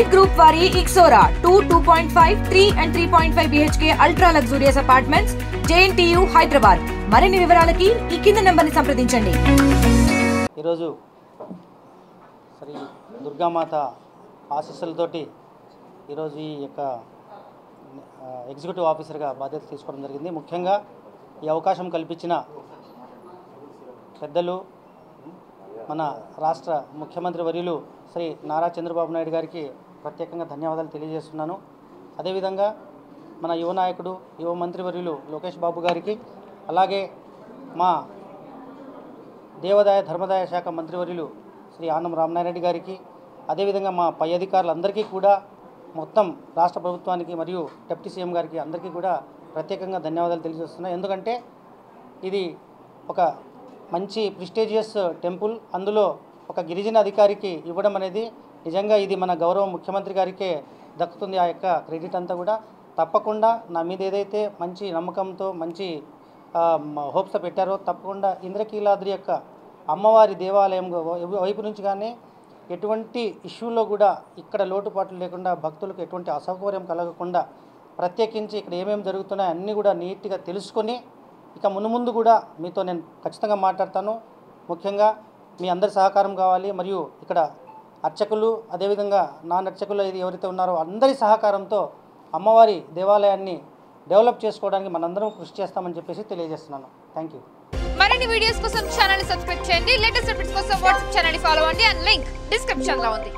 Elite Group వారి Ixora 2.5, 3 and 3.5 BHK ultra luxurious apartments JNTU Hyderabad. మరిన్ని వివరాలకి ఈ కింది నంబర్ని సంప్రదించండి. ఈరోజు శ్రీ దుర్గామాత ఆశీస్సులతోటి ఈరోజు ఈ యొక్క ఎగ్జిక్యూటివ్ ఆఫీసర్గా బాధ్యత తీసుకోవడం జరిగింది. ముఖ్యంగా ఈ అవకాశం కల్పించిన పెద్దలు మన రాష్ట్ర ముఖ్యమంత్రి వర్యులు శ్రీ నారా చంద్రబాబు నాయుడు గారికి ప్రత్యేకంగా ధన్యవాదాలు తెలియజేస్తున్నాను. అదేవిధంగా మన యువ నాయకుడు యువ మంత్రి వర్యులు లోకేష్ బాబు గారికి, అలాగే మా దేవాదాయ ధర్మదాయ శాఖ మంత్రివర్యులు శ్రీ ఆనం రామనారాయణ గారికి, అదేవిధంగా మా పై అధికారులందరికీ కూడా, మొత్తం రాష్ట్ర ప్రభుత్వానికి మరియు డిప్యూటీ సీఎం గారికి అందరికీ కూడా ప్రత్యేకంగా ధన్యవాదాలు తెలియజేస్తున్నాను. ఎందుకంటే ఇది ఒక మంచి ప్రిస్టేజియస్ టెంపుల్, అందులో ఒక గిరిజన అధికారికి ఇవ్వడం అనేది నిజంగా ఇది మన గౌరవ ముఖ్యమంత్రి గారికే దక్కుతుంది. ఆ యొక్క క్రెడిట్ అంతా కూడా తప్పకుండా నా మీద ఏదైతే మంచి నమ్మకంతో మంచి హోప్స్ పెట్టారో తప్పకుండా ఇంద్రకీలాద్రి యొక్క అమ్మవారి దేవాలయం వైపు నుంచి కానీ ఎటువంటి ఇష్యూలో కూడా ఇక్కడ లోటుపాట్లు లేకుండా, భక్తులకు ఎటువంటి అసౌకర్యం కలగకుండా, ప్రత్యేకించి ఇక్కడ ఏమేమి జరుగుతున్నాయో అన్నీ కూడా నీట్గా తెలుసుకొని ఇక మున్ముందు కూడా మీతో నేను ఖచ్చితంగా మాట్లాడతాను. ముఖ్యంగా మీ అందరి సహకారం కావాలి. మరియు ఇక్కడ అర్చకులు, అదేవిధంగా నాన్ అర్చకులు ఎవరైతే ఉన్నారో అందరి సహకారంతో అమ్మవారి దేవాలయాన్ని డెవలప్ చేసుకోవడానికి మనందరం కృషి చేస్తామని చెప్పేసి తెలియజేస్తున్నాను. Thank you. మరిన్ని వీడియోస్ కోసం ఛానల్ ని సబ్స్క్రైబ్ చేయండి. లేటెస్ట్ అప్డేట్స్ కోసం వాట్సాప్ ఛానల్ ని ఫాలో అవ్వండి. అండ్ లింక్ డిస్క్రిప్షన్ లో ఉంది.